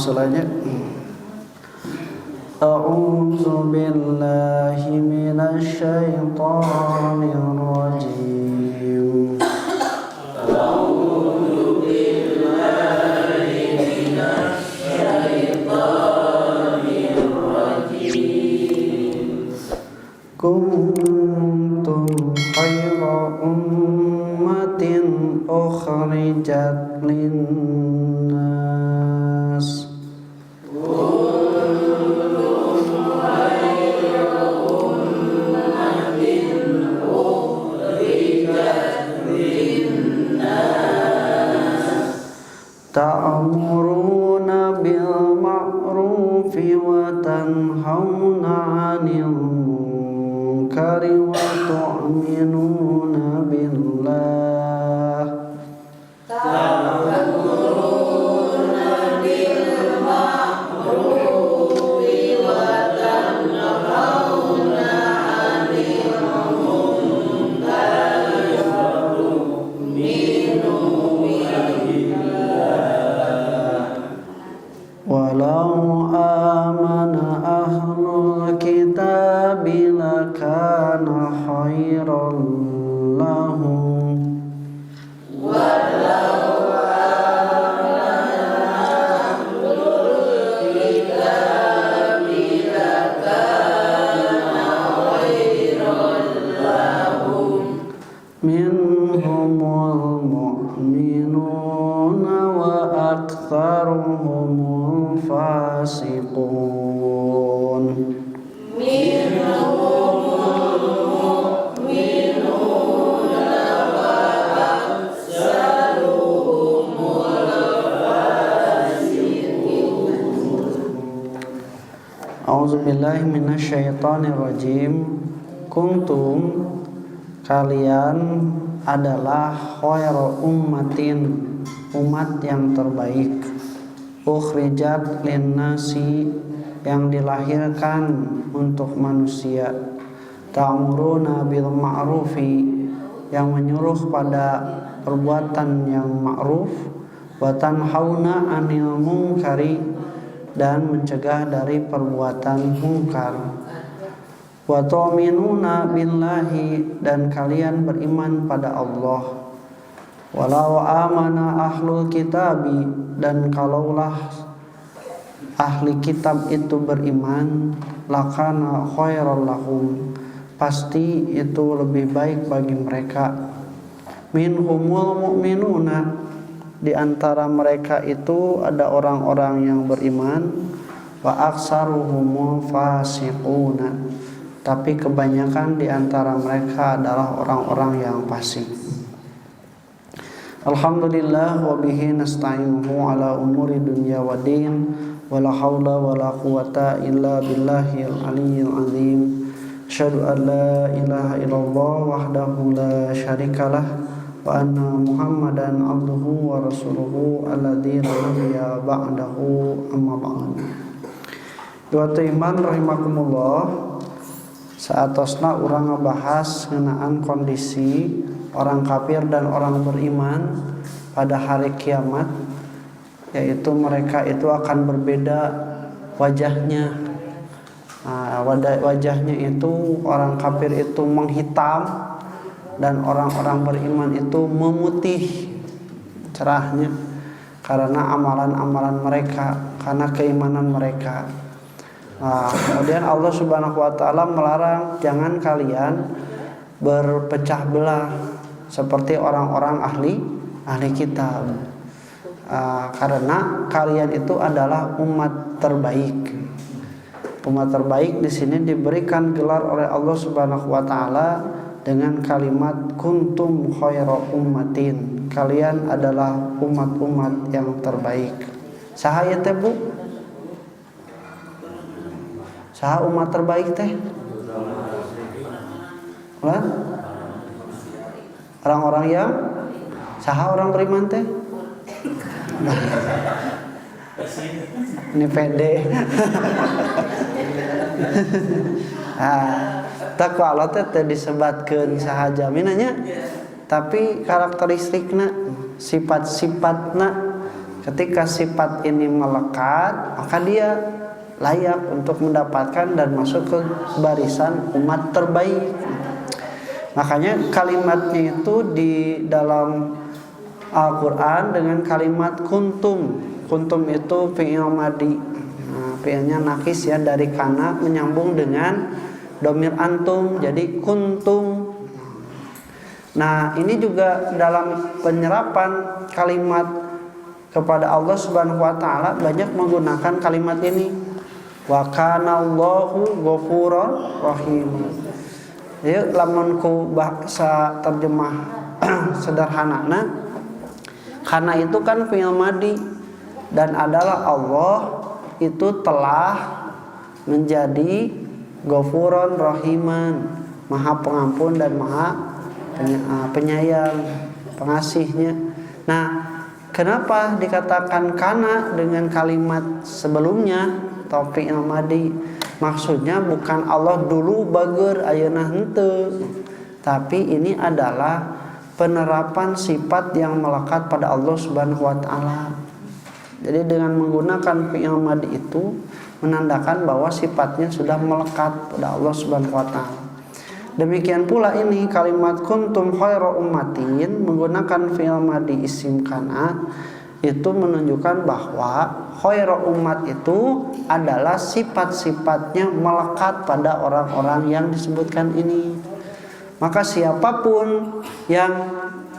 masalahnya. A'udzu billahi minasy syaithanir rajim. A'udzu billahi minasy syaithanir rajim. Kuntum khayra ummatin ukhrijat linnas. Ta'muruna bil ma'rufi wa tanhauna 'anil munkari wa tu'minuna billah. Ta'muruna bil ma'rufi wa tanhauna 'anil munkari wa tu'minuna walau amana ahlul kitabi lakana khairan lahum. Walau amana ahlul kitabi lakana khairan lahum minhumul mu'minuna wa aktsaruhum fasiqun. Minhumul mu'minuna wa aktsaruhumul fasiqun. A'udzubillahi minasyaitonir rajim. Kuntum, kalian adalah khairu ummatin, umat yang terbaik, ukhrijat linnasi, yang dilahirkan untuk manusia, ta'muruna bil ma'rufi, yang menyuruh pada perbuatan yang ma'ruf, wa tanhauna 'anil munkari, dan mencegah dari perbuatan mungkar, wa tu'minuna billahi, dan kalian beriman pada Allah. Walau amana ahlul kitabi, dan kalaulah ahli kitab itu beriman, lakana khairal lahum, pasti itu lebih baik bagi mereka. Minhumul mu'minuna, di antara mereka itu ada orang-orang yang beriman, wa aksaruhumul fasiquna, tapi kebanyakan di antara mereka adalah orang-orang yang fasik. Alhamdulillah wa bihi nasta'inuhu ala umuri dunya wa din, wa la haula wa la quwata illa billahil aliyyil azim. Asyhadu an la ilaha illallah wahdahu la syarikalah wa anna Muhammadan abduhu wa rasuluhu alladzi la nabiyya ba'dahu, amma ba'd. Duatu iman rahimakumullah, saatosna urang ngabahas ngeunaan kondisi orang kafir dan orang beriman pada hari kiamat, yaitu mereka itu akan berbeda wajahnya. Wajahnya itu orang kafir itu menghitam dan orang-orang beriman itu memutih cerahnya karena amalan-amalan mereka, karena keimanan mereka. Kemudian Allah Subhanahu wa taala melarang jangan kalian berpecah belah seperti orang-orang ahli kitab, karena kalian itu adalah umat terbaik. Umat terbaik di sini diberikan gelar oleh Allah Subhanahu wa taala dengan kalimat kuntum khairu ummatin, kalian adalah umat-umat yang terbaik. Saha teh Bu? Saha umat terbaik teh? Orang-orang yang saha orang beriman teh? Ini pede. Takwa Allah teh disebatkeun sahaja minanya, tapi karakteristikna, sifat-sifatna ketika sifat ini melekat, maka dia layak untuk mendapatkan dan masuk ke barisan umat terbaik. Makanya kalimatnya itu di dalam Al-Quran dengan kalimat kuntum. Kuntum itu fi'il madi. Nah, fi'ilnya nakis ya, dari kana menyambung dengan domir antum, jadi kuntum. Nah, ini juga dalam penyerapan kalimat kepada Allah Subhanahu wa taala banyak menggunakan kalimat ini. Wa kana Allahu ghafuran rahim. Jadi lamun ku bahasa terjemah sederhanana, karena itu kan fi'il madi dan adalah Allah itu telah menjadi ghafuran rahiman, maha pengampun dan maha penyayang, pengasihnya. Nah, kenapa dikatakan kana dengan kalimat sebelumnya atau fi'il madi? Maksudnya bukan Allah dulu bager ayeuna henteu, tapi ini adalah penerapan sifat yang melekat pada Allah Subhanahu wa taala. Jadi dengan menggunakan fi'il madi itu menandakan bahwa sifatnya sudah melekat pada Allah Subhanahu wa taala. Demikian pula ini kalimat kuntum khairu ummatin menggunakan fi'il madi isim kana, itu menunjukkan bahwa khairu ummat itu adalah sifat-sifatnya melekat pada orang-orang yang disebutkan ini. Maka siapapun yang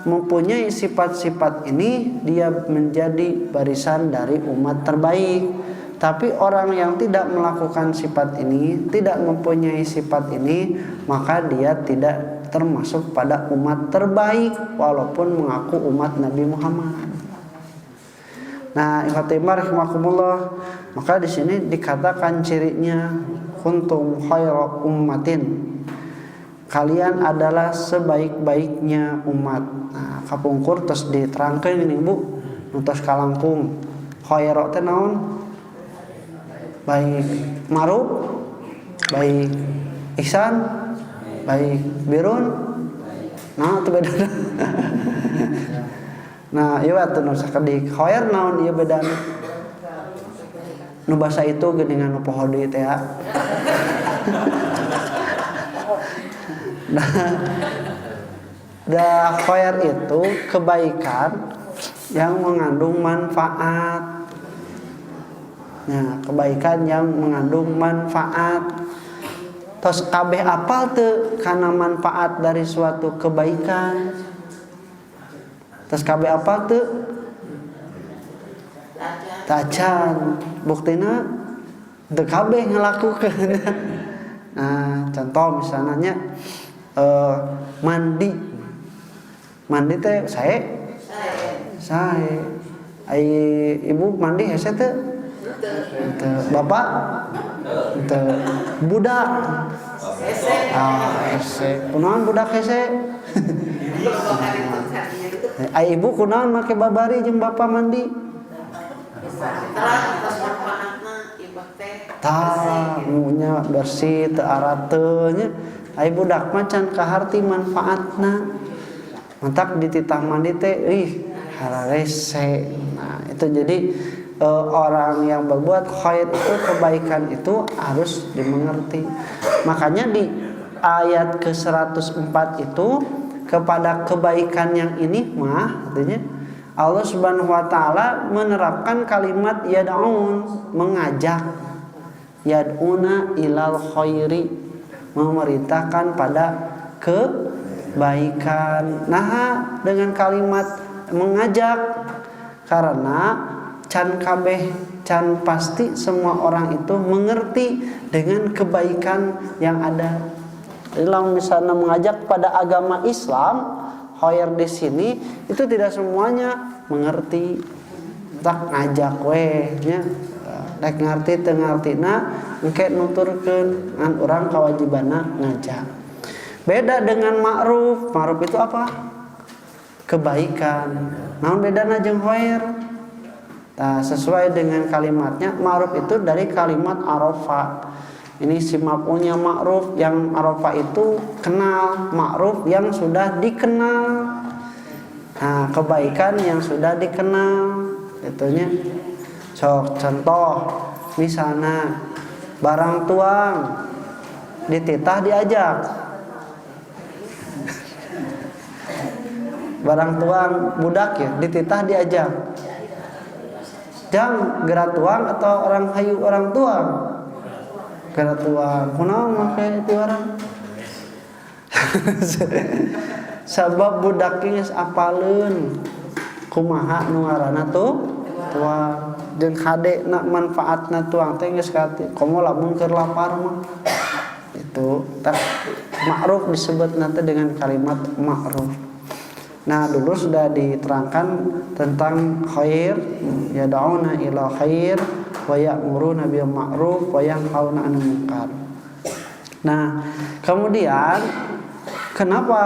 mempunyai sifat-sifat ini, dia menjadi barisan dari umat terbaik. Tapi orang yang tidak melakukan sifat ini, tidak mempunyai sifat ini, maka dia tidak termasuk pada umat terbaik walaupun mengaku umat Nabi Muhammad. Nah, ikhwatimah rahimakumullah, maka di sini dikatakan cirinya kuntum khairu ummatin. Kalian adalah sebaik-baiknya umat. Nah, kapungkur terus diterangkeun ini Bu, nutos kalangkung. Khairu teh naon? Baik. Ma'ruf? Baik. Ihsan? Baik. Birun? Nah, itu beda. Nah, ieu atuh nu sakedik khair naon ieu bedana? Nu basa itu geuningan nu poho deui teh ya. Nah, da khair itu kebaikan yang mengandung manfaat. Nah, kebaikan yang mengandung manfaat. Tos kabeh apal teu kana manfaat dari suatu kebaikan. Tos kabeh apal teu? Tacan. Buktina teu kabeh ngalakukeun. Nah, contoh misalnya mandi teh sae ai ibu mandi hese teu bapak teu budak hese kunaon budak hese ai ibu kunaon make babari jeung bapak mandi munya bersih teu arat teu nya. Ai budak macan kaharti manfaatna. Mantak dititah mandi teh hararese. Nah, itu jadi orang yang berbuat khair itu, kebaikan itu harus dimengerti. Makanya di ayat ke-104 itu kepada kebaikan yang ini mah artinya Allah Subhanahu wa taala menerapkan kalimat yad'un, mengajak. Yad'una ilal khairi, memerintahkan pada kebaikan. Nah, dengan kalimat mengajak, karena can kabeh can pasti semua orang itu mengerti dengan kebaikan yang ada. Jadi lamun misalnya mengajak pada agama Islam, khair di sini itu tidak semuanya mengerti. Tak ngajak we nya. Rek ngarti teu ngartina engke nuturkeun ngan urang kawajibana ngajak. Beda dengan ma'ruf. Ma'ruf itu apa? Kebaikan. Namun bedana jeung khair? Nah, sesuai dengan kalimatnya, ma'ruf itu dari kalimat arafa. Ini si maf'ulnya ma'ruf, yang arafa itu kenal, ma'ruf yang sudah dikenal. Nah, kebaikan yang sudah dikenal. itunya. Sok contoh misalnya barang tuang dititah diajak. Barang tuang budak ya dititah diajak. Jang gerak tuang atau orang hayu orang tuang? Gerak tuang. Kunaon make ti orang? Sabab budak geus apaleun kumaha nu ngaranna tuang. Jeung hadena manfaatna tuang teh geus kati. Komo lamun keur lapar mah. Itu tak ma'ruf disebutna teh dengan kalimat ma'ruf. Nah, dulu sudah diterangkan tentang khair, yad'una ila khair wa ya'muruna bil ma'ruf wa yanhauna 'anil munkar. Nah, kemudian kenapa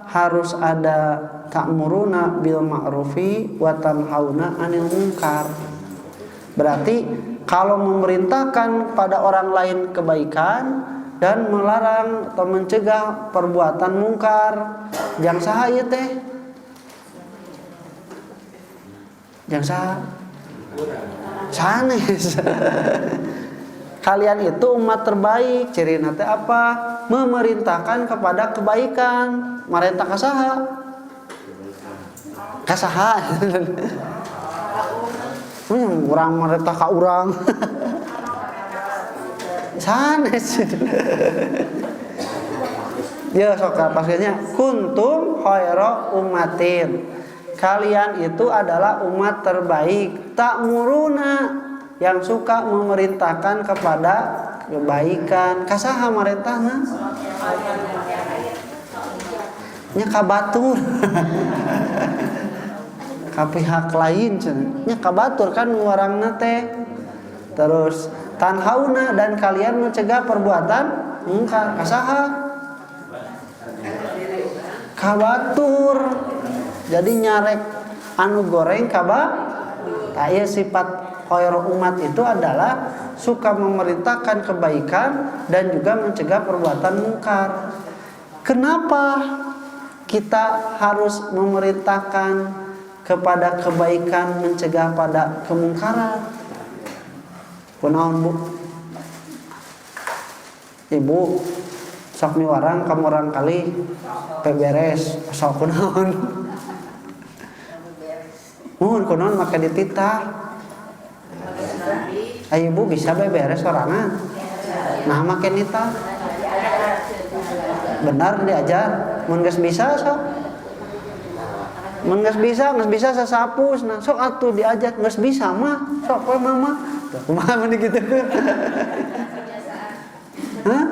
harus ada ta'muruna bil ma'rufi wa tanhauna 'anil munkar? Berarti kalau memerintahkan pada orang lain kebaikan dan melarang atau mencegah perbuatan mungkar, jang saha ieu teh? Jang saha? Sanes. Kalian itu umat terbaik, cirina teh apa? Memerintahkan kepada kebaikan. Marentah ka saha? Ka saha? Urang marentah ka urang. Sanes. Ya sok pasnya kuntum khairu ummatin. Kalian itu adalah umat terbaik. Ta'muruna yang suka memerintahkan kepada kebaikan. Kasaha marentahna? Nya ka batur. Ka pihak lain cenah. Nya ka batur kan urangna teh. Terus tanhauna dan kalian mencegah perbuatan mungkar. Kasaha? Kabatur. Jadi nyarek anu goreng kaba. Taya sifat khair umat itu adalah suka memerintahkan kebaikan dan juga mencegah perbuatan mungkar. Kenapa kita harus memerintahkan kepada kebaikan, mencegah pada kemungkaran? Kunaon Bu? Ibu sok miwarang kamu orang kali beberes sok kunaon? Mun kunaon make dititah. Ayo Bu bisa beberes sorangan. Nah make nitah. Benar diajar. Mun geus bisa sok. Mun geus bisa sasapus. Nah sok atuh diajak geus bisa mah sok we mama. Kumaha mun kitu? Hah?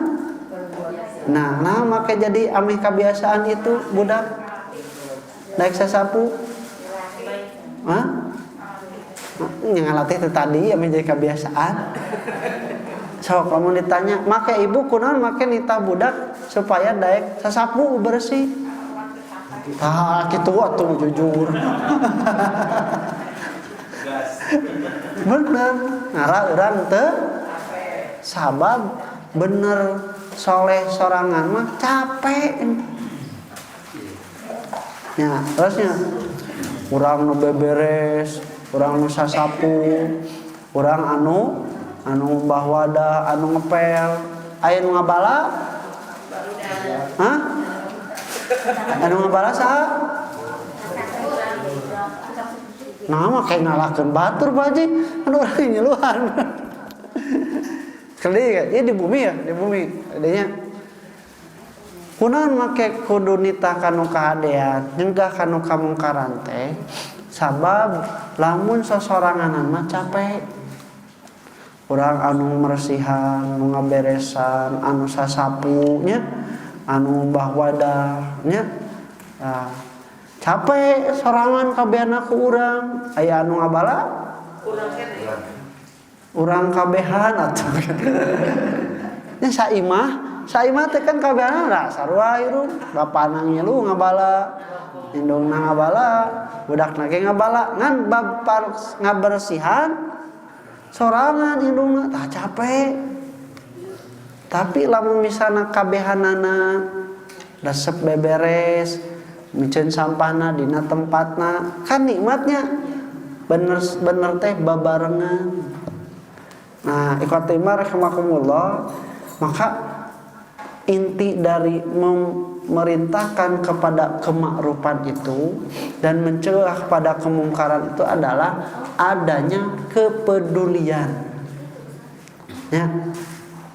Nah make jadi ameh kebiasaan itu budak naik sasapu. Hah? Yang ngalatih itu tadi ameh jadi kebiasaan. So kamu ditanya, make ibu kunaon make nita budak supaya daek sasapu bersih. Tah kitu atuh jujur. Bener ngara urang teu sabab bener soleh sorangan mah capek. Ya, terusnya urang nu beberes, urang nu sasapu, urang anu mbah wadah, anu ngepel, aya nu ngabala? Hah? Anu ngabala saha? Nah mah kayak ngalahkeun batur Pak Haji, kan urang nyeluhan. Kali ya di bumi ya, di bumi. Adanya kunaon make kudu nitah kanu kahadean, nyegah kanu kamungkaran teh. Sabab lamun sosoranganan mah capek. Urang anu meresihan, anu ngaberesan, anu sasapu nya, anu mbah wadahnya. Nah, capek sorangan kabehan aku urang. Aya anu ngabala? Urang kabehan atuh. Nya saimah teh kan kabehan da sarua ieu bapana ngilu ngabala, indungna ngabala, budakna ge ngabala, ngan bab ngabersihan sorangan indungna tah capek. Tapi lamun misalna kabehanana resep beberes, miceun sampahna dina tempatna, kan nikmatnya. bener teh babarengan. Nah, ikhwatimah rahimakumullah, maka inti dari memerintahkan kepada kemakrufan itu dan mencegah pada kemungkaran itu adalah adanya kepedulian. Ya,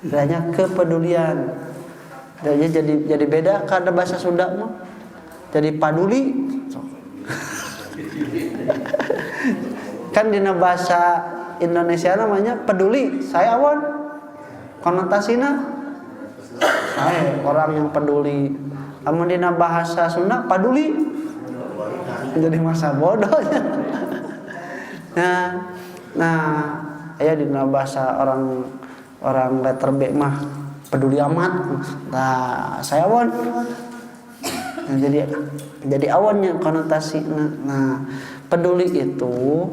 adanya kepedulian. Jadi beda karena bahasa Sunda mah. Jadi paduli. Kan di bahasa Indonesia namanya peduli. Saya awan. Konotasinya saya orang yang peduli. Amun di bahasa Sunda paduli. Jadi masa bodohnya. Nah, aya di bahasa orang letter B mah peduli amat. Nah, saya awan. Nah, jadi awannya konotasi. Nah, peduli itu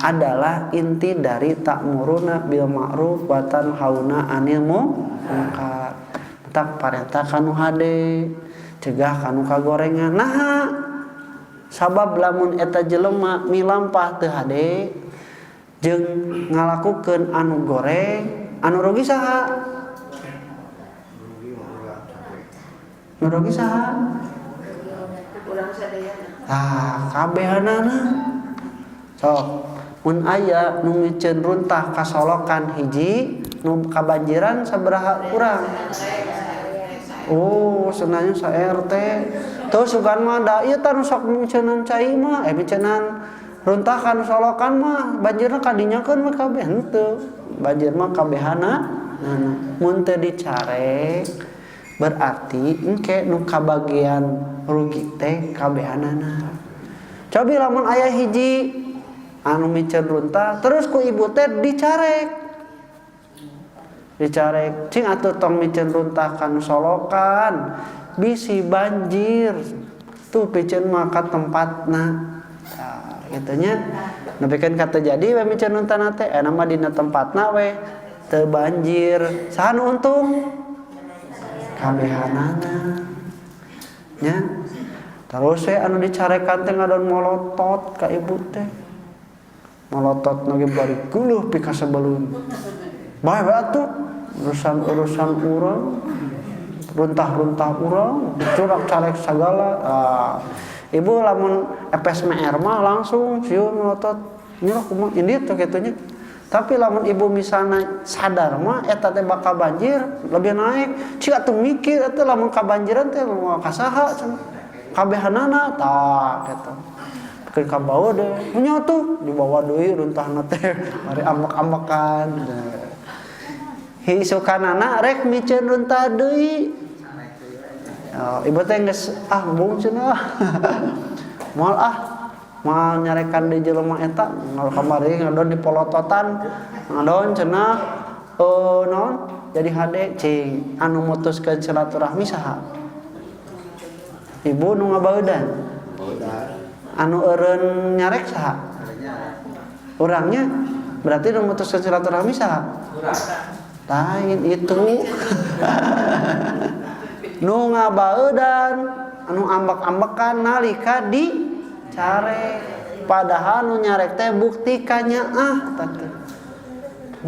adalah inti dari ta'muruna bil ma'ruf wa tanhauna 'anil munkar. Tak parenta kanu hade, cegah kanu kagorengan. Nah, sabab lamun eta jelema milampah teu hade jeung ngalakukeun anu goreng, anu rugi saha? Nu rugi saha? Urang sadayana. Kabehanana. Sok, mun aya nu miceun runtah kasolokan hiji, nu kabanjiran sabaraha urang? Oh, sebenarnya sa RT. Terus sugan mah da ieu tah nu sok miceunan cai mah, miceunan runtah kan solokan mah banjirna kadinyakeun mah kabeh henteu. Banjir mah kabehana. Mun teu dicarek berarti engke nu kabagian rugi teh kabehanana. Cobi lamun aya hiji anu miceun runtah terus ku ibu teh dicarek. Cing atuh tong miceun runtah kan solokan bisi banjir tuh piceun mah ka tempatna. Nah, kitu nya. Nepikeun kata jadi we miceun runtahna teh aya mah dina tempatna we teu banjir. Saha nu untung? Kabehanana. Nya. Terus we anu dicarekan teh ngadon molotot ka ibu teh. Molotot nage bari guluh pika sabaleun. Bae atuh urusan urang, runtah urang, dicurak carek segala. Ibu lamun FSMR mah langsung sieun melotot nyerah kumaha indit teh kitu nya. Tapi lamun ibu misalna sadar mah eta teh bakal banjir, lebih naik. Cik atuh mikir eta lamun kabanjiran teh moal ka saha cenah. Kabehanana tah kitu. Keun ka bawah deh. Nya tuh dibawa deui runtahna teh mari ambek-ambekan. Hisukanana rek miceun runtah deui. Oh, ibu teh geus bung cenah. Moal nyarekan di jelema eta, ngal kamari ngadon di polototan, ngadon cenah naon jadi hade cing anu mutuskeun silaturahmi saha? Ibu nu ngabaeudan. Anu eureun nyarek saha? Urangnya berarti nu mutuskeun silaturahmi saha? Lain itu. Nu ngabaeudan, anu ambek-ambekan nalika dicarek. Padahal nu nyarek teh bukti ka nyaah teh.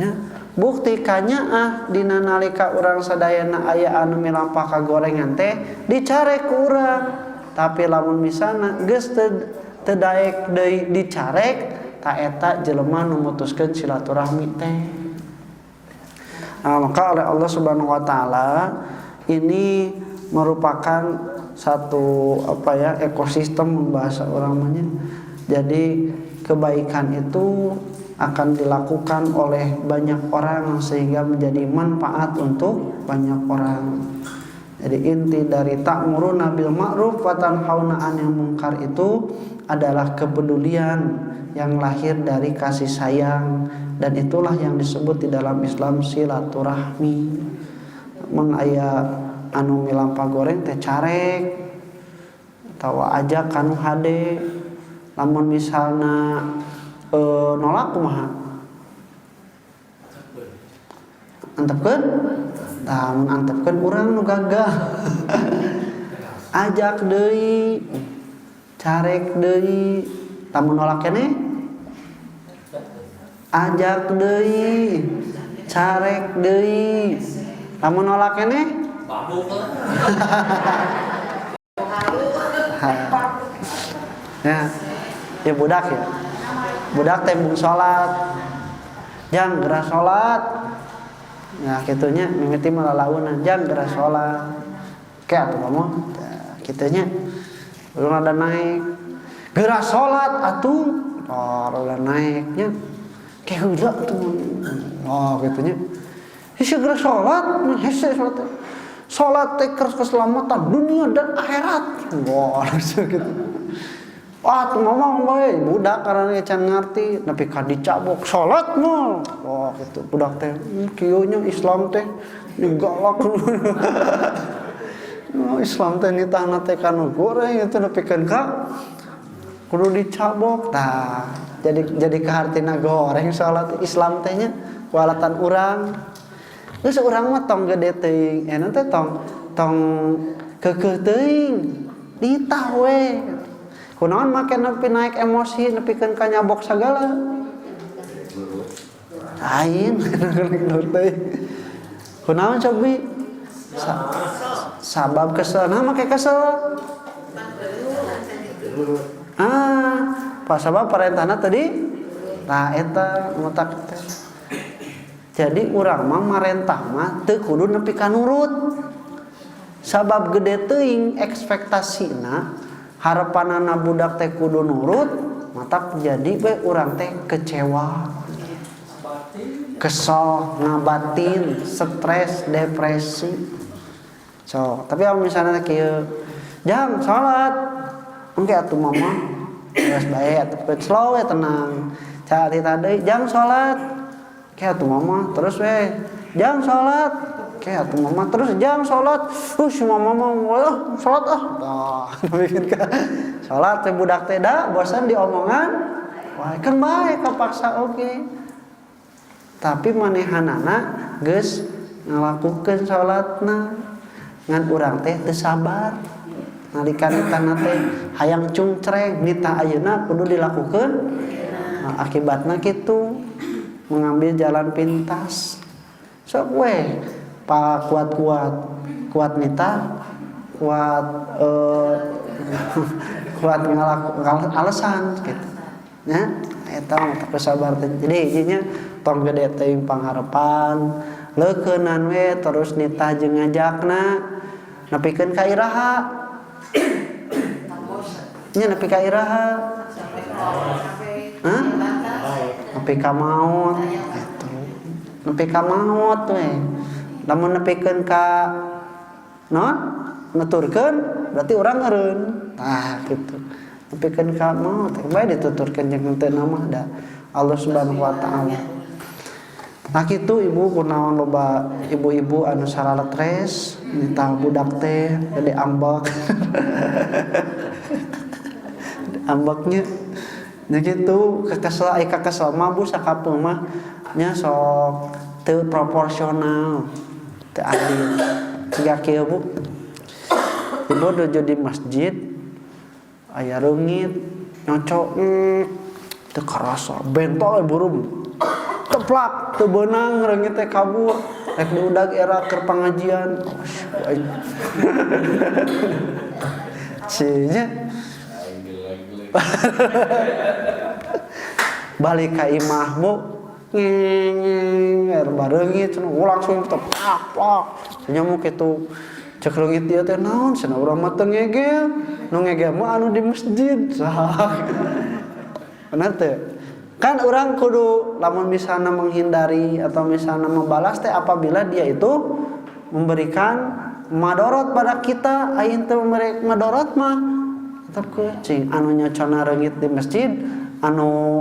Nya, bukti ka nyaah dina nalika urang sadayana aya anu milampah ka gorengan teh dicarek ku urang. Tapi lamun misalna geus teu daek deui dicarek, ta eta jelema nu mutuskeun silaturahmi teh. Nah, maka oleh Allah Subhanahu wa taala ini merupakan satu ekosistem bahasa orangnya. Jadi kebaikan itu akan dilakukan oleh banyak orang sehingga menjadi manfaat untuk banyak orang. Jadi inti dari ta'muruna bil ma'ruf wa tanhauna 'anil munkar itu adalah kepedulian yang lahir dari kasih sayang. Dan itulah yang disebut di dalam Islam silaturahmi. Mun aya anu milampah goreng teh carek atawa ajak kanu hade. Lamun misalna nolak kumaha? Antepkeun? Tah mun antepkeun urang nu gagah. Ajak deui, carek deui. Lamun nolak keneh ajak deui, carek deui. Lamun nolak keneh? Ya budak ya. Budak tembung salat. Jang geura salat. Nah, kitunya mimiti malalaunan jang geura salat. Kayak atuh ngomong. Kitunya ulun ada naik. Geura salat atuh. Oh, udah naiknya. Kayak heula tuh. Oh, kitunya. Hese geura salat, hese salat. Salat teh keselamatan dunia dan akhirat. Wah, gitu. Wah, tuh ngomong bae budak karena can ngarti nepi ka dicabok salat mah. Wah, gitu. Budak teh kieu nya Islam teh galak. Oh, Islam teh nitahna teh kanu goreng itu nepikeun ka kudu dicabok. Tah, jadi kahartina goreng salat Islam teh nya kualatan urang. Geus urang mah tong gede teuing, ena teh tong keukeuh teuing. Ditah we. Kunaon make nepi naik emosi nepikeun ka nyabok sagala. Lain nur teuing. Kunaon cobi? Sabab kesel, nah make kesel. Pas sabab parentahna tadi tah eta mutak teh. Jadi urang mah marentah mah teu kudu nepi ka nurut. Sabab gede teuing ekspektasina harapanana budak teh kudu nurut, matak jadi we urang teh kecewa. Kesel, ngabatin, stres, depresi. So, tapi kalau misalnya kieu jang salat, engke atuh mama geus bae atuh slow we tenang. Carita deui jang salat. Kayak atuh mama terus we jang salat. Kayak atuh mama terus jang salat. Si mama mah salat ah. Tah, bikin ka salat teh budak teh da bosan diomongan. Wah, kan bae kapaksa oge. Tapi manehanana geus ngalakukeun salatna. Ngan urang teh teu sabar. Nalika nitahna teh hayang cungcreng, nitah ayeuna kudu dilakukeun. Nah, akibatna kitu. Mengambil jalan pintas. Sok we pa kuat nita kuat ngalak alasan gitu nya eta mah teu sabar teh. Jadi ijinya tong gede teuing pangharepan leukeunan we terus nita jeung ngajakna nepikeun ka iraha nya nepi ka iraha nepi ka maot gitu. Nepi ka maot we. Lamun nepikeun ka naon? Nuturkeun berarti urang eureun. Tah gitu. Nepikeun ka maot bae dituturkeun jeung teu nama da Allah Subhanahu wa taala. Nah kitu ibu kunaon loba ibu-ibu anu saraletres nitah budak teh gede ambek. Ambeknya nya kitu kesel ai kakesel mah bu sakapeung mah nya sok teu proporsional teu adil. Siga kieu bu ibu dojo di masjid aya reungit nyocok teu karasa bentol burum teplak teu beunang reungit teh kabur rek diudag era keur pangajian. Cenah balik ka imah bu ngeng bareungit langsung teplak nya mu kitu cek reungit ieu teh naon cenah urang mah teu ngegel nu ngegel mah anu di masjid. Bener teh kan urang kudu lamun misalna menghindari atau misalna membalas teh apabila dia itu memberikan madorot pada kita. Ain teu memberi madorot mah tetep kucing anu nyocona reungit di masjid anu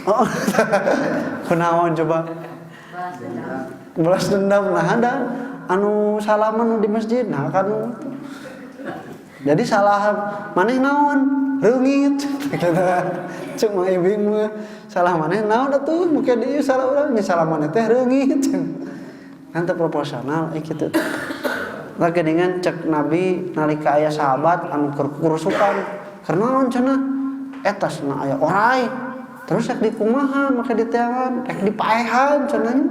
oh kunaon coba balas dendam nah ada anu salaman di masjid nah kan jadi salah maneh naon reungit cuk mah ibing mah salah maneh naon atuh muke dieu salah urang nya salah maneh teh reungit kan teu proporsional kitu. Lagi dengan cek Nabi nalika aya sahabat anu kurusukan karena naon cenah eta cenah aya orai terus rek dikumaha make diteangan rek dipaehan cenanya.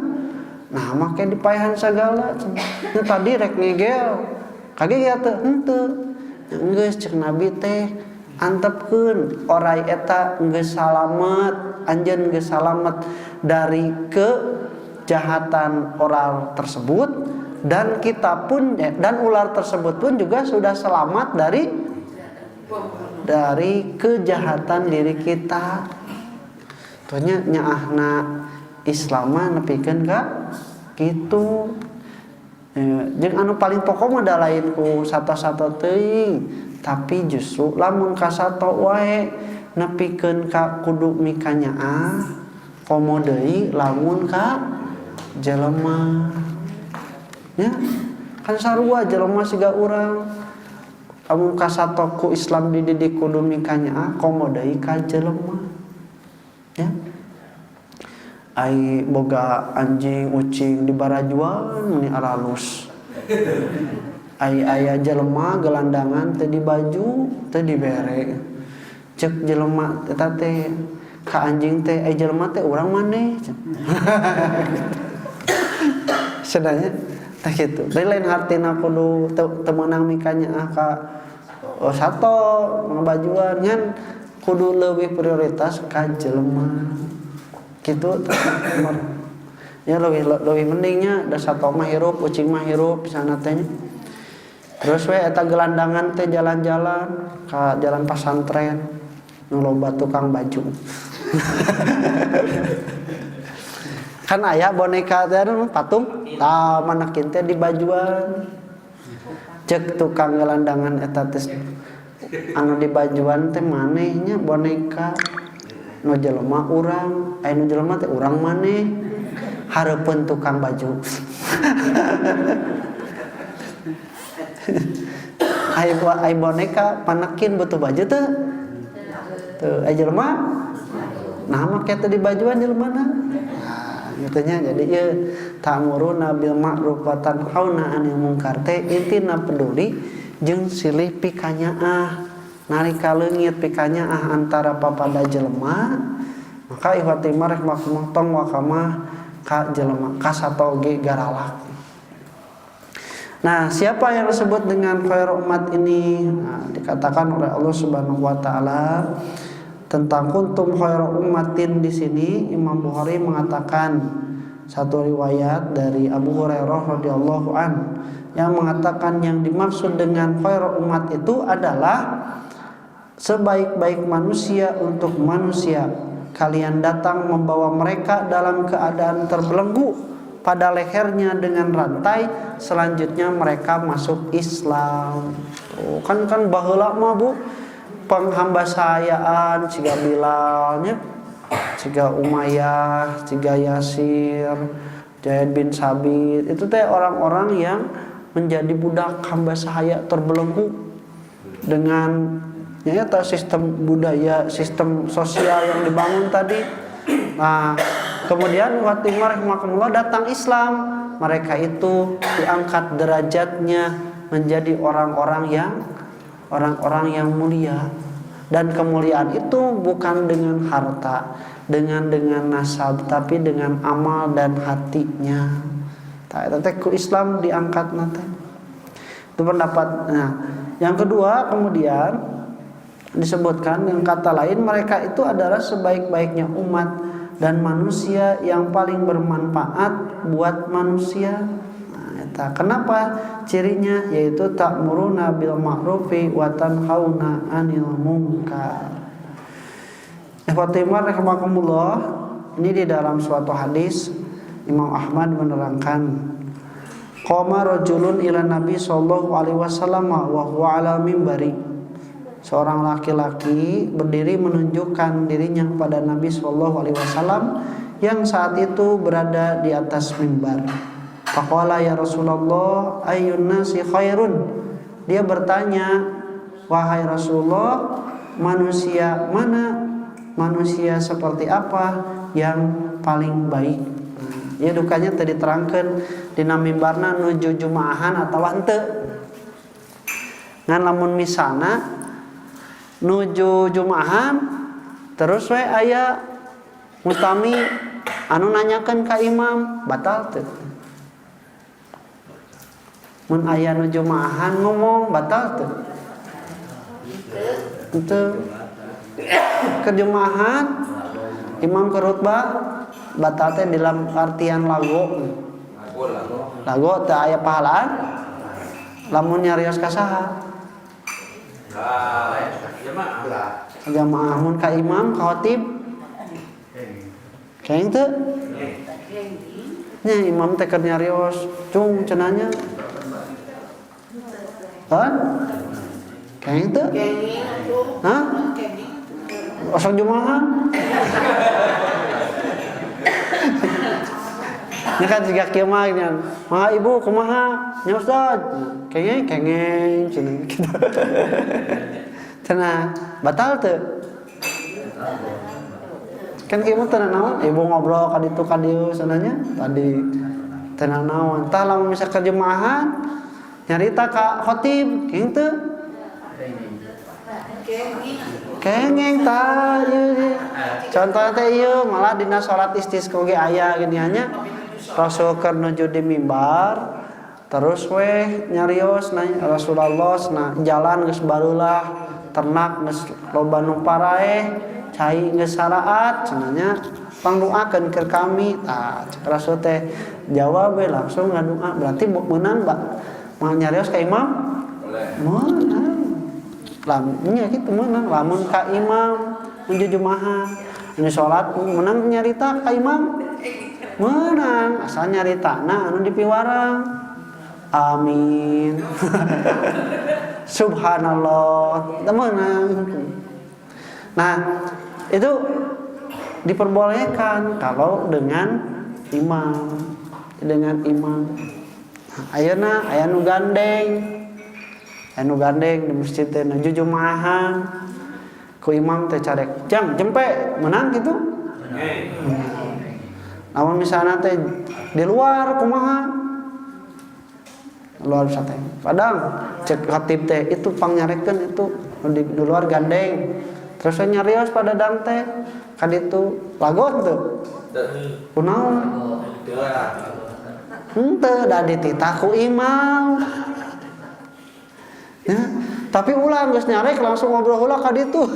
Nah make dipaehan segala cenah tadi rek ngegel kagegel teh henteu geus cek Nabi teh antepkeun oray eta geus salamet anjeun geus salamet dari kejahatan oral tersebut dan kita pun dan ular tersebut pun juga sudah selamat dari kejahatan diri kita. Tuhnya nyaahna Islam nepikeun ka kitu. Jeung anu paling pokok mah da lain ku sato-sato teuing, tapi justru lamun ka sato wae nepikeun ka kudu mika nyaah, komo deui lamun ka jelema. Ya, kan sarua jelema siga urang. Lamun ka sato ku Islam dididik kudu mika nyaah, komo deui ka jelema. Ya. Ai boga anjing ucing di barajuan meni aralus. Ai aya jelema gelandangan teu di baju, teu dibere. Cek jelema eta teh ka anjing teh ai jelema teh urang maneh. Sedanya teh kitu. Dari lain hartina kudu teu meunang mika nyaah ka sato ngabajuan ngan kudu leuwih prioritas ka jelema. Gitu ya lebih mendingnya da sato mah hirup ucing mah hirup sana teh terus we eta gelandangan teh jalan-jalan ka jalan pasantren nu loba tukang baju kan aya boneka teh patung tah manakin teh di bajuan cek tukang gelandangan eta teh anu di bajuan teh manehnya boneka nu jelema urang, aya nu jelema teh urang maneh. Hareupeun tukang baju. Aya boneka panekin butuh baju teu? Teu, aya jelema nah make teh di bajuan jelemana. Nah, kitu nya jadi ieu ta'muruna bil ma'ruf wa tanhauna 'anil munkar teh intina peduli jeung silih pikanyaah. Nalika leungit pikanyaah antara papada jelema maka ihwati marek makmutong wakamah ka jelema ka sato ge garalak. Nah, siapa yang disebut dengan khair umat ini? Nah, dikatakan oleh Allah Subhanahu wa taala tentang kuntum khair ummatin di sini Imam Bukhari mengatakan satu riwayat dari Abu Hurairah radhiyallahu an yang mengatakan yang dimaksud dengan khair umat itu adalah sebaik-baik manusia untuk manusia. Kalian datang membawa mereka dalam keadaan terbelenggu pada lehernya dengan rantai. Selanjutnya mereka masuk Islam. Oh, kan baheula mah Bu penghambasayaan ciga Bilalnya, ciga Umayyah, ciga Yasir, Zaid bin Sabit. Itu teh orang-orang yang menjadi budak hamba sahaya terbelenggu dengan nyata sistem budaya, sistem sosial yang dibangun tadi. Nah, kemudian waktu mereka datang Islam, mereka itu diangkat derajatnya menjadi orang-orang yang mulia. Dan kemuliaan itu bukan dengan harta, dengan nasab, tapi dengan amal dan hatinya. Tapi ku Islam diangkat nanti. Itu pendapat. Nah, yang kedua kemudian disebutkan yang kata lain mereka itu adalah sebaik-baiknya umat dan manusia yang paling bermanfaat buat manusia. Nah, kenapa cirinya yaitu ta'muruna bil ma'rufi wa tanhauna 'anil munkar. Ikhwatimar rahimakumullah, ini di dalam suatu hadis Imam Ahmad menerangkan qama rajulun ila Nabi sallallahu alaihi wasallam wa huwa ala mimbari. Seorang laki-laki berdiri menunjukkan dirinya kepada Nabi sallallahu alaihi wasallam yang saat itu berada di atas mimbar. Faqala ya Rasulullah ayyun nasi khairun. Dia bertanya, wahai Rasulullah, manusia mana? Manusia seperti apa yang paling baik? Ya dukanya tadi terangkan dina mimbarna nuju jumaahan atawa henteu. Ngan lamun misalna nuju jumaahan terus we aya Mustami anu nanyakeun ka imam batal teu. Mun aya nu jumaahan ngomong batal teu? Teu. Kejumaahan imam ke khutbah batal teh dalam artian lagu. Lagu teu aya pahalaan. Lamun nyarios ka saha? Jamaah mun ka imam ka khatib. Keng teu? Nya imam teh keur nyarios, cung cenanya. Hah? Keng teu? Hah? Osok jumaahan. Nya kan siga kieu mah nya. "Mah ibu kumaha?" "Nya Ustaz." Kengeng cenah kitu. Cenah batal teu? Kan kieu mah teu naon, ibu ngobrol ka ditu ka dieu sananya tadi teu naon. Tah lamun misalkan jumaahan nyarita ka khatib, kengeng teu? Kengeng tah ieu. Contoh teh ieu malah dina salat istisqa ge aya gini nya. Rasul keur nuju di mimbar terus weh nyarios na Rasulullah na jalan geus barulah ternak geus loba nu paraeh cai geus saraat cenanya pangdoakeun keur kami. Tah Rasul teh jawab we langsung ngadoa berarti meunang mah nyarios ka imam meunang. Lamun nya kitu meunang lamun ka imam menuju jumaahan ini salat meunang nyarita ka imam meunang asal nyaritana anu dipiwarang. Amin. Subhanallah. Meunang. Nah, itu diperbolehkan kalau dengan imam. Dengan imam. Ayeuna aya nu gandeng. Anu gandeng di masjid teh nuju jumaahan. Ku imam teh carek, "Jang, jempe," menang gitu. Namun misalnya teh di luar kumaha? Luar sateng. Padang cek khatib teh itu pangnyarekeun itu di luar gandeng. Terus nyarios pada dang teh ka ditu lagot teu? Kunaon? Henteu da dititah ku imam. Ya, tapi ulah geus nyarek langsung ngobrol heula ka ditu.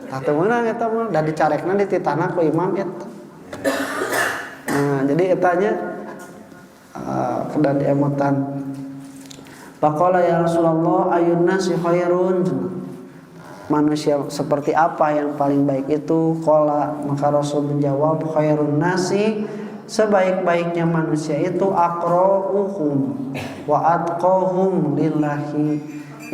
Tah teu meunang eta mah da dicarekna dititahna ku imam eta. Nah, jadi etanya kedan diemotan. Faqala ya Rasulullah ayun nasi khairun. Manusia seperti apa yang paling baik itu? Qala maka Rasul menjawab khairun nasi sebaik-baiknya manusia itu aqra'uhum wa atqahum lillahi,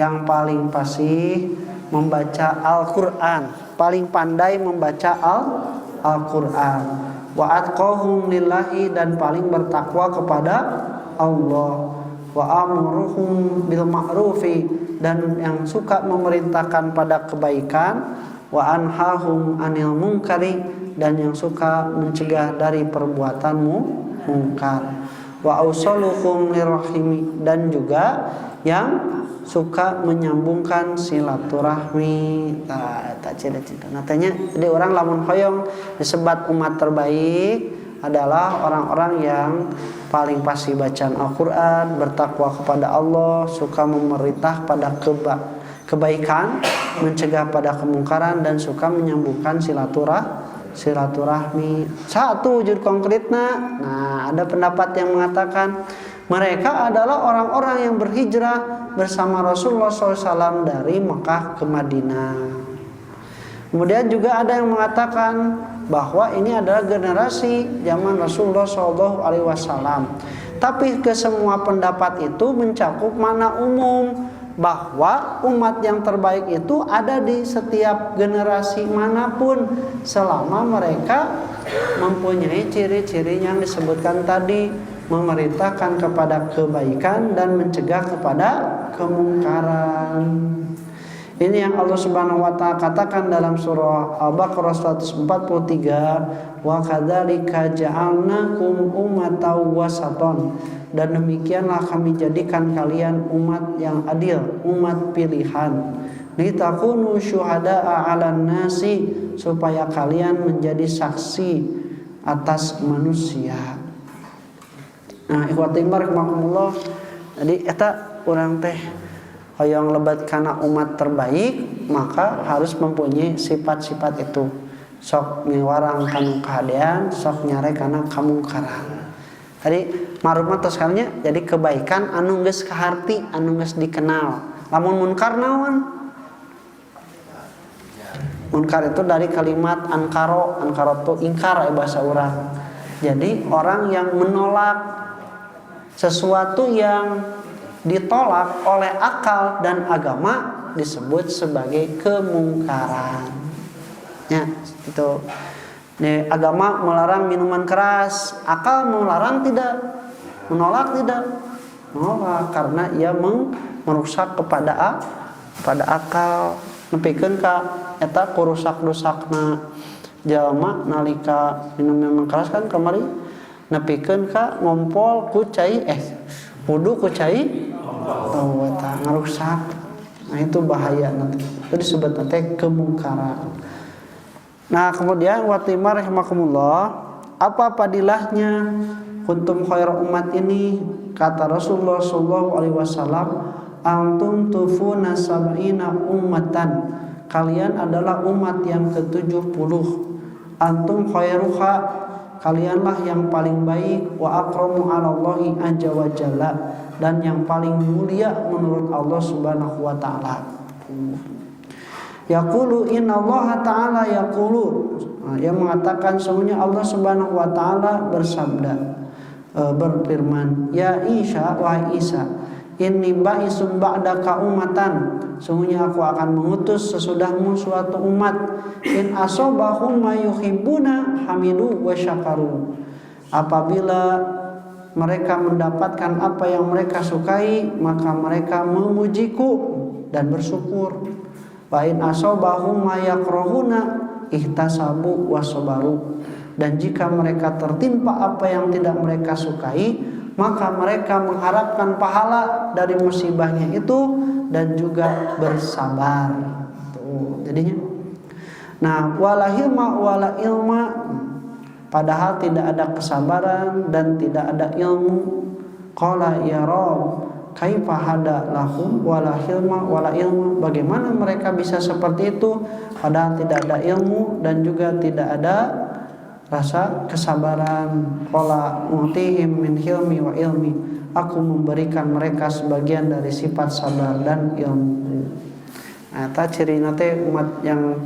yang paling fasih membaca Al-Qur'an, paling pandai membaca Al-Qur'an, wa atqahum lillahi, dan paling bertakwa kepada Allah, wa amuruhum bil ma'rufi, dan yang suka memerintahkan pada kebaikan, wa anhahum anil munkari, dan yang suka mencegah dari perbuatan mungkar, wa ausaluhum lirahimi, dan juga yang suka menyambungkan silaturahmi. Tak cita-cita natanya. Jadi orang lamun hoyong disebat umat terbaik adalah orang-orang yang paling pasti bacaan Al-Quran, bertakwa kepada Allah, suka memerintah pada kebaikan, mencegah pada kemungkaran, dan suka menyambungkan silaturahmi. Satu wujud konkretnya. Nah, ada pendapat yang mengatakan mereka adalah orang-orang yang berhijrah bersama Rasulullah SAW dari Mekah ke Madinah. Kemudian juga ada yang mengatakan bahwa ini adalah generasi zaman Rasulullah SAW. Tapi kesemua pendapat itu mencakup makna umum bahwa umat yang terbaik itu ada di setiap generasi manapun selama mereka mempunyai ciri-ciri yang disebutkan tadi, memerintahkan kepada kebaikan dan mencegah kepada kemungkaran. Ini yang Allah Subhanahu wa taala katakan dalam surah Al-Baqarah 143, wa kadzalika ja'alnakum ummatan wasatan, dan demikianlah kami jadikan kalian umat yang adil, umat pilihan. litakunu syuhada'a 'alan nasi, supaya kalian menjadi saksi atas manusia. Nah, ikhwati rahimakumullah, jadi eta urang teh hoyong lebat kana umat terbaik, maka harus mempunyai sifat-sifat itu. Sok ngewarang kanu kahadean, sok nyare kana kamungkaran. Tadi ma'ruf tos kalinya jadi kebaikan anu geus kaharti, anu geus dikenal. Lamun munkar naon? Munkar itu dari kalimat ankaro itu ingkar bahasa urang. Jadi orang yang menolak sesuatu yang ditolak oleh akal dan agama disebut sebagai kemungkaran. Ya, itu. Nih, agama melarang minuman keras, akal melarang tidak, menolak tidak, menolak karena ia merusak kepada akal. Nepikeun ka eta kurusak-rusakna jalma nalika minum minuman keras kan kamari nepikeun ka ngompol ku cai wudu ku cai eta ngarusak. Nah, itu bahaya nanti. Itu disebut nanti kemungkaran. Nah, kemudian watimar rahimakumullah, apa padilahnya kuntum khairu umat ini? Kata Rasulullah sallallahu alaihi wasallam, antum tufuna sab'ina ummatan, kalian adalah umat yang ke-70. Antum khairuha, kalianlah yang paling baik, wa akramu 'alallahi azza wa jalla, dan yang paling mulia menurut Allah Subhanahu wa taala. Yaqulu innallaha ta'ala yaqulu, yang mengatakan sesungguhnya Allah Subhanahu wa taala bersabda, berfirman, ya Isa, wahai Isa, inni ba'isun ba'daka ummatan, sesungguhnya aku akan mengutus sesudahmu suatu umat, in asobahum ma yuhibbuna hamidu wa syakaru, apabila mereka mendapatkan apa yang mereka sukai, maka mereka memujiku dan bersyukur. Wa in asobahum ma yakrahuna ihtasabu wasabaru, dan jika mereka tertimpa apa yang tidak mereka sukai, maka mereka mengharapkan pahala dari musibahnya itu dan juga bersabar. Tuh, jadinya. Nah, wala hilma wala ilma, padahal tidak ada kesabaran dan tidak ada ilmu. Qala ya Rabb, kaifa hada lahum wala hilma wala ilmu, bagaimana mereka bisa seperti itu padahal tidak ada ilmu dan juga tidak ada rasa kesabaran. Qala utihim min hilmi wa ilmi, aku memberikan mereka sebagian dari sifat sabar dan ilmu. Nah, ta ciri nate umat yang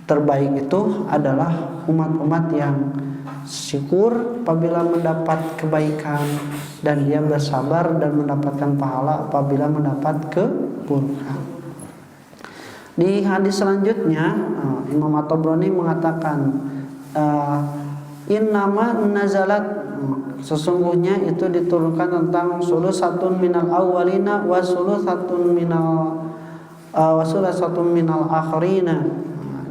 terbaik itu adalah umat-umat yang syukur apabila mendapat kebaikan dan dia bersabar dan mendapatkan pahala apabila mendapat keburukan. Di hadis selanjutnya Imam At-Tabrani mengatakan innama nazalat, sesungguhnya itu diturunkan tentang sulusatun minal awwalina wa sulusatun minal akhirina.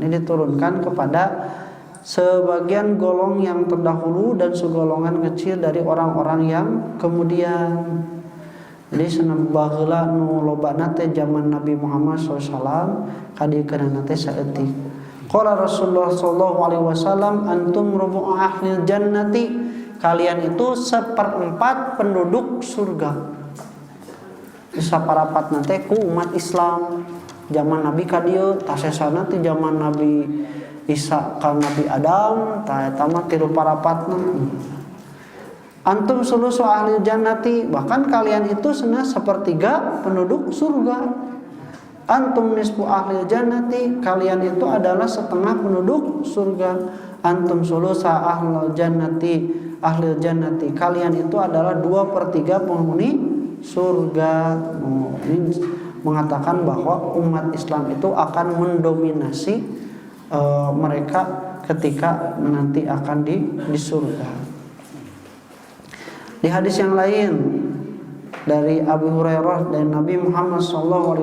Ini diturunkan kepada sebagian golong yang terdahulu dan segolongan kecil dari orang-orang yang kemudian. Jadi senam baheula nu lobana teh zaman Nabi Muhammad SAW kadikeun teh saeutik. Qala Rasulullah sallallahu alaihi wasallam, antum rubu'u ahlil jannati, kalian itu seperempat penduduk surga. Saparapat nate ku umat Islam zaman Nabi ka dieu, tasesana teh zaman Nabi Isa ka Nabi Adam, ta eta mah tilu parapatna. Antum sulusu ahli jannati, bahkan kalian itu sepertiga penduduk surga. Antum nisfu ahli jannati, kalian itu adalah setengah penduduk surga. Antum sulusa ahli jannati, kalian itu adalah 2/3 penghuni surga. Ini mengatakan bahwa umat Islam itu akan mendominasi mereka ketika nanti akan di surga. Di hadis yang lain dari Abu Hurairah dan Nabi Muhammad SAW,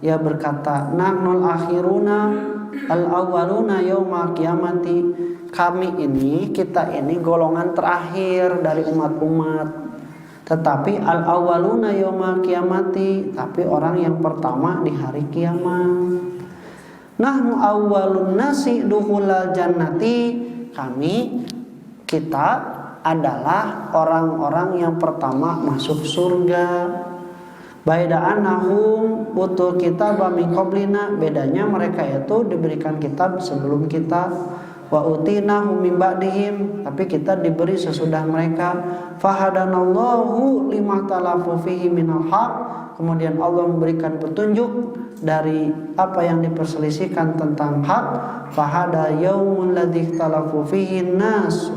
ia berkata, nahnul akhiruna al-awwaluna yaumil qiyamati, kami ini, kita ini golongan terakhir dari umat-umat. tetapi al-awwaluna yaumal qiyamati, tapi orang yang pertama di hari kiamat. Nahnu awwalun nasi dukhulal jannati, kita adalah orang-orang yang pertama masuk surga. Baida annahum utul kitab min qablina, bedanya mereka itu diberikan kitab sebelum kita. Wa utinahum min ba'dihim, tapi kita diberi sesudah mereka. Fahadanallahu lima talafu fihi minal haq, kemudian Allah memberikan petunjuk dari apa yang diperselisihkan tentang hak. Fahada yaumul ladzi talafu fihi nas,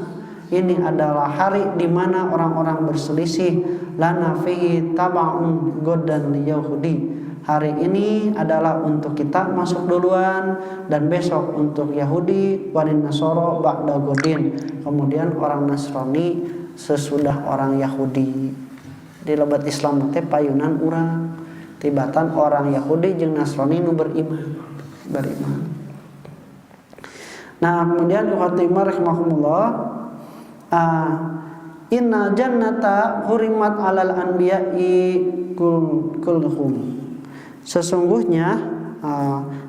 ini adalah hari di mana orang-orang berselisih. Lana fihi taba'un godan liyahudi, hari ini adalah untuk kita masuk duluan dan besok untuk Yahudi. Walin Nasoro ba'da godin, kemudian orang Nasrani sesudah orang Yahudi. Di lebat Islam teh payunan urang tibatan orang Yahudi jeung Nasrani nu beriman. Nah, kemudian Fatimah rahimahumullah, inna jannata hurimat alal anbiya'i kulluhum, sesungguhnya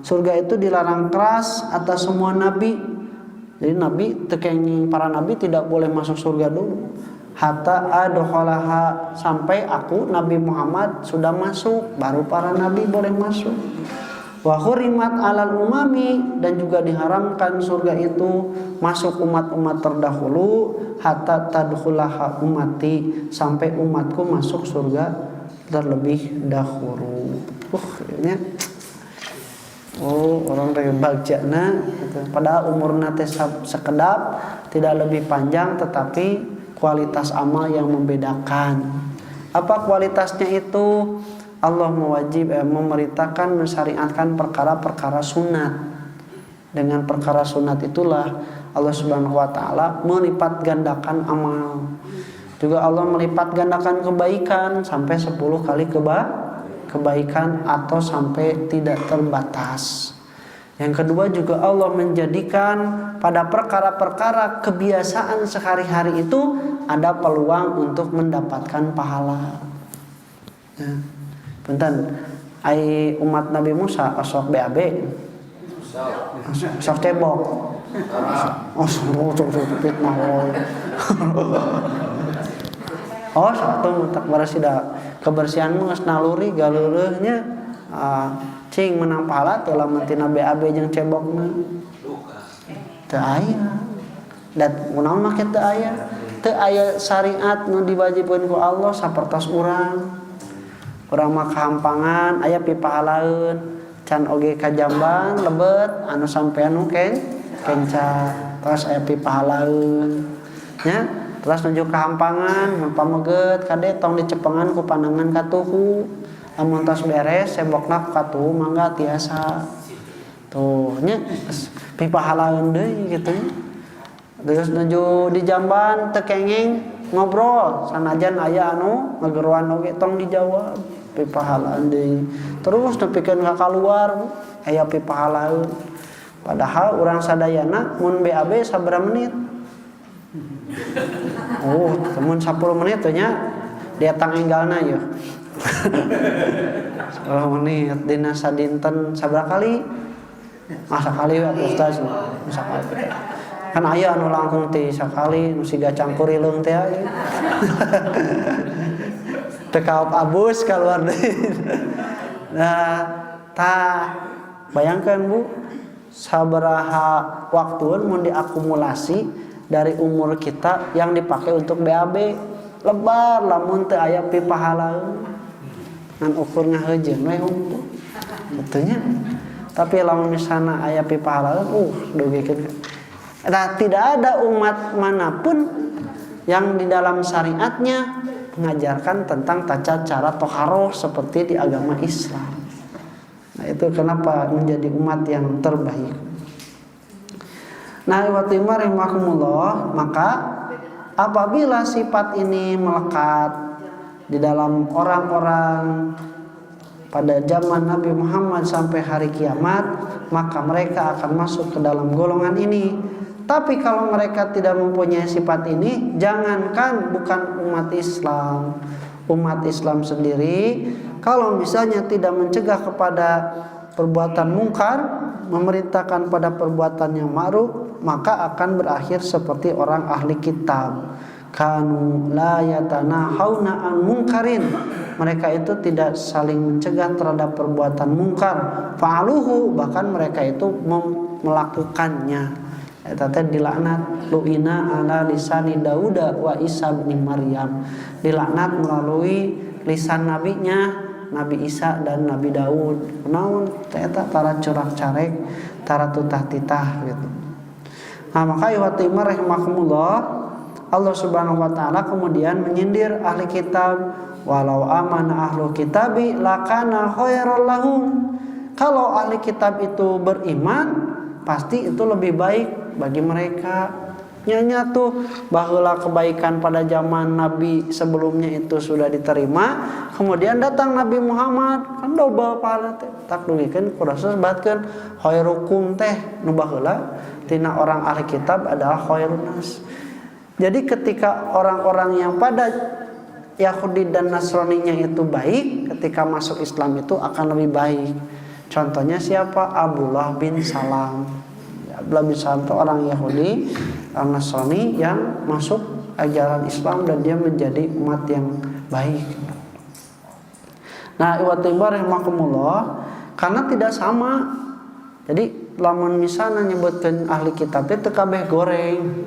surga itu dilarang keras atas semua nabi. Jadi nabi tekenging para nabi tidak boleh masuk surga dulu. Hatta adkhalaha, sampai aku Nabi Muhammad sudah masuk, baru para nabi boleh masuk. Wa hurimat alal umami, dan juga diharamkan surga itu masuk umat-umat terdahulu. Hatta tadkhulaha ummati, sampai umatku masuk surga terlebih dahulu. Ini orang dari bagjana gitu. Padahal umurna teh sekedap, tidak lebih panjang, tetapi kualitas amal yang membedakan. Apa kualitasnya itu? Allah memerintahkan, mensyariatkan perkara-perkara sunat. Dengan perkara sunat itulah Allah Subhanahu wa taala melipat gandakan amal. Juga Allah melipat gandakan kebaikan sampai 10 kali kebaikan atau sampai tidak terbatas. Yang kedua juga Allah menjadikan pada perkara-perkara kebiasaan sehari-hari itu ada peluang untuk mendapatkan pahala. Ya. Punten, ai umat Nabi Musa osok BAB. Osok cebok. Osok fitnah. Satu tak bersida kebersihan geus naluri galeureunnya cing menang pahala teh lamun tina BAB jeung cebokna. Teu aya. Dan kunaon make teu aya? Teu aya syariat nu diwajibkeun ku Allah sapertos urang. Urang mah kahampangan aya pipahalaeun, can oge kajamban lebet anu sampean nu kenca, terus aya pipahalaeun. Nya, terus nuju kahampangan mun pameget kade tong dicepengan ku pandangan katuhu. Amun tos beres sebokna katuhu mangga tiasa. Tuh nya pipahalaeun deui kitu. Terus nuju di jamban teu kenging ngobrol, sanajan aya anu ngageruan oge tong dijawab. Pipahalaan deui. Terus nepikeun ka kaluar aya pipahalaeun. Padahal urang sadayana mun BAB sabaraha menit? Mun 10 menit teh nya dietang enggalna ye. 10 menit dina sadinten sabaraha kali? Sakali we ustaz. Sakali. Kan aya anu langkung teh sakali nu siga cangkuri leung teh aya. Tekaop abus keluar deui. Nah, bayangkan Bu, sabaraha waktueun mun diakumulasi dari umur kita yang dipakai untuk BAB. Lebar lamun teu aya pipahalaeun. Ngan ukur ngaheujeun we hungkul. Betunya. Tapi lamun misalna aya pipahalaeun, dogikeun. Nah, tidak ada umat manapun yang di dalam syariatnya mengajarkan tentang tata cara toharoh seperti di agama Islam. Nah, itu kenapa menjadi umat yang terbaik. Nah, Fatimah rahimahumullah, maka apabila sifat ini melekat di dalam orang-orang pada zaman Nabi Muhammad sampai hari kiamat, maka mereka akan masuk ke dalam golongan ini. Tapi kalau mereka tidak mempunyai sifat ini, jangankan bukan umat Islam sendiri, kalau misalnya tidak mencegah kepada perbuatan mungkar, memerintahkan pada perbuatan yang ma'ruf, maka akan berakhir seperti orang ahli kitab. Kanu la yatanahawna an mungkarin, mereka itu tidak saling mencegah terhadap perbuatan mungkar. Fa'aluhu, bahkan mereka itu melakukannya. Eta teh dilaknat, lu'ina ala lisani Dauda wa Isa bin Maryam, dilaknat melalui lisan nabinya Nabi Isa dan Nabi Daud. Naon eta tara corak-carek, tara tutah-titah gitu. Nah, maka iwatimah rahimakumullah, Allah Subhanahu wa taala kemudian menyindir ahli kitab, walau amana ahlu kitabi lakana khairal lahum. Kalau ahli kitab itu beriman, pasti itu lebih baik bagi mereka. Nyanya tuh baheula kebaikan pada zaman Nabi sebelumnya itu sudah diterima, kemudian datang Nabi Muhammad, kan loba pahala teh. Tak dugikeun ku Rasul sebatkeun khairukum teh nu baheula tina orang ahli kitab adalah khairun nas. Jadi ketika orang-orang yang pada Yahudi dan Nasraninya itu baik, ketika masuk Islam itu akan lebih baik. Contohnya siapa? Abdullah bin Salam. Abdullah bin Salam itu orang Yahudi, orang Nasrani yang masuk ajaran Islam dan dia menjadi umat yang baik. Nah, iwatibar rahimakumullah, karena tidak sama. Jadi lamun misalnya nyebutkan ahli kitab itu kabeh goreng.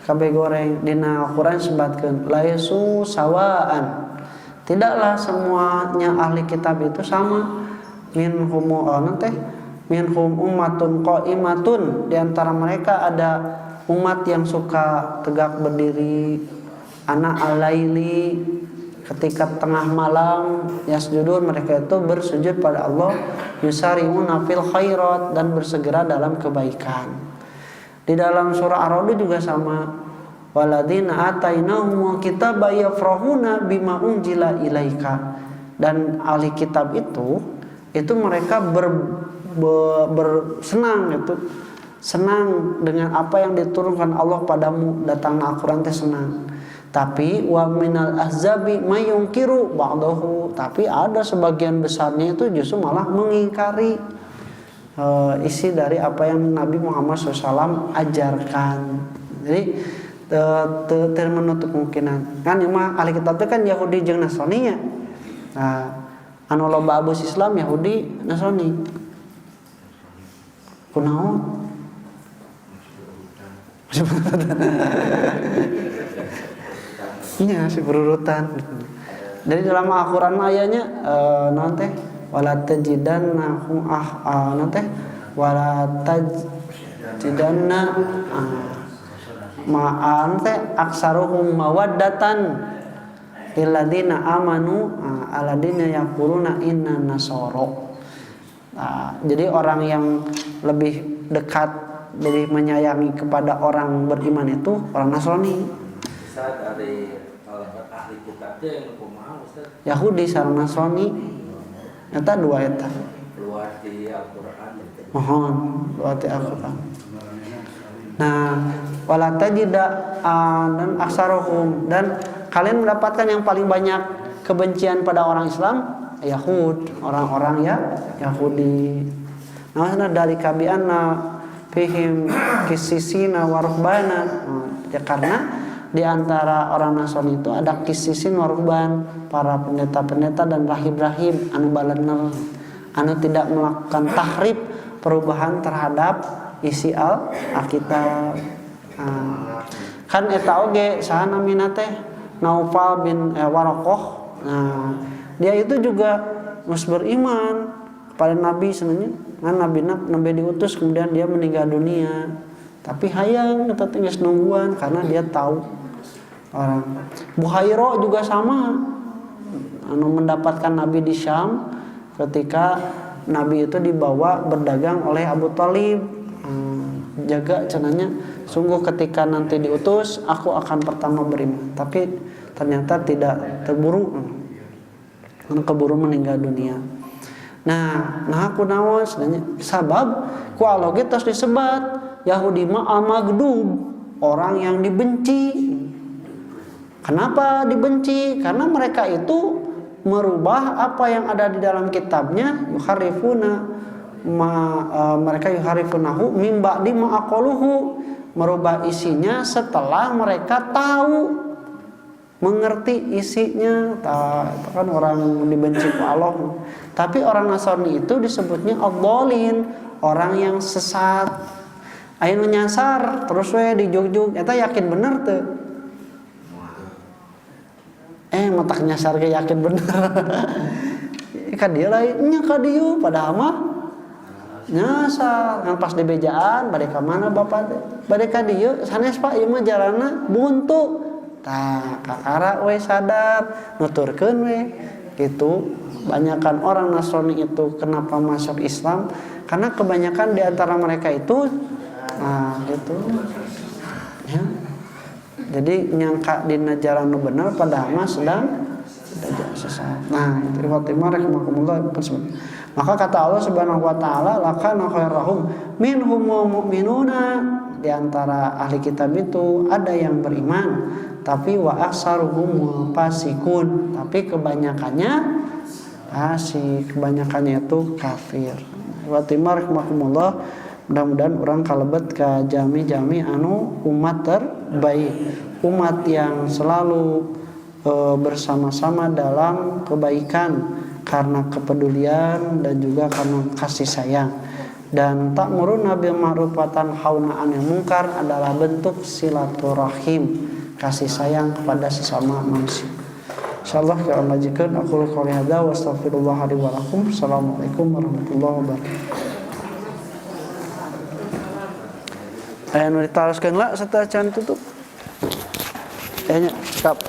Kabeh goreng dina Al-Qur'an sebatkeun laisu sawaan. Tidaklah semuanya ahli kitab itu sama. Minhum ummatun qaimatun, di antara mereka ada umat yang suka tegak berdiri, ana al-laili, ketika tengah malam yasjudun, mereka itu bersujud pada Allah, yusari'una fil khairat, dan bersegera dalam kebaikan. Di dalam surah Ar-Ra'd juga sama, waladina atainahumul kitaba yafrahuna bima unzila ilaika, dan ahli kitab itu mereka bersenang, itu senang dengan apa yang diturunkan Allah padamu, datang Al-Qur'an teh senang. Tapi wa minal ahzabi mayungkiru ba'dahu, tapi ada sebagian besarnya itu justru malah mengingkari isi dari apa yang Nabi Muhammad SAW ajarkan. Jadi menutup kemungkinan kan emang ahli kitab itu kan Yahudi jeung Nasrani nya. Nah, anu loba abus Islam Yahudi Nasrani. Kunaon? Iya, si berurutan. Dari dalam Al-Qur'an ayatnya naon teh? Wala tajidanna nanti wala tajidanna ma'an teh aksaruhum mawaddatan illadina amanu aladina yaquluna inna nasoro. Jadi orang yang lebih dekat, lebih menyayangi kepada orang beriman itu orang Nasrani. Saat dari ahli kitab teh yang kumaha Ustaz? Yahudi sareng Nasrani. Eta dua eta. Keluar di Al-Qur'an itu. Mohon, keluar di Al-Qur'an. Nah, wala tajida dan aksarohum, dan kalian mendapatkan yang paling banyak kebencian pada orang Islam Yahud, orang-orang ya Yahudi. Nah, dari kabianna fihim kisisina waruhbana. Ya karena di antara orang Nasrani itu ada kisisin waruhban, para pendeta-pendeta dan rahib-rahib anu balener, anu tidak melakukan tahrib, perubahan terhadap isi Alkitab. Kan eta oge saha namina teh Naufal bin Waraqah. Nah, dia itu juga mus beriman kepada Nabi sebenarnya. Kan Nabi diutus kemudian dia meninggal dunia. Tapi hayang eta teh geus nungguan karena dia tahu orang. Buhairo juga sama, anu mendapatkan Nabi di Syam ketika Nabi itu dibawa berdagang oleh Abu Thalib. Jaga cenanya, sungguh ketika nanti diutus aku akan pertama beriman. Tapi ternyata tidak terburu, keburu meninggal dunia. Nah kunaon sabab ku Allah ge tos disebat Yahudi mah al-maghdub, orang yang dibenci. Kenapa dibenci? Karena mereka itu merubah apa yang ada di dalam kitabnya, mereka yuharifunahu mim ba'di ma aqaluhu, merubah isinya setelah mereka tahu, mengerti isinya. Itu kan orang dibenci Allah. Tapi orang Nasrani itu disebutnya ad-dhalin, orang yang sesat. Aya nu nyasar terus we dijugjug eta yakin bener teu? Matak nyasar ge yakin bener. Ka dieu lain nya ka dieu padahal mah nyasar. Ngan pas di bejaan bade ka mana bapak teh? Bade ka dieu sanes Pak ieu mah jalanna buntu. Tah kakara we sadar nuturkeun we gitu. Banyakan orang Nasrani itu kenapa masuk Islam? Karena kebanyakan di antara mereka itu gitu. Ya. Jadi nyangka dina jalan nu bener padahal mah sedang sesat. Nah, itu Fatimah rahimakumullah. Maka kata Allah Subhanahu wa taala, lakana khairahum minhum mu'minuna, di antara ahli kitab itu ada yang beriman, tapi wa aksaruhum fasikun, tapi kebanyakannya fasik, kebanyakannya itu kafir. Fatimah rahimakumullah. Mudah-mudahan orang kalebet ka jami-jami anu umat terbaik, umat yang selalu bersama-sama dalam kebaikan karena kepedulian dan juga karena kasih sayang. Dan ta'muruna bil ma'ruf wa tanhauna 'anil munkar adalah bentuk silaturahim, kasih sayang kepada sesama manusia. Insyaallah kita lanjutkan. Aku qouli hadza wa astaghfirullah li wa lakum. Assalamualaikum warahmatullahi wabarakatuh. Aya nu ditalaskeun lah setelah can tutup. Nya cekap.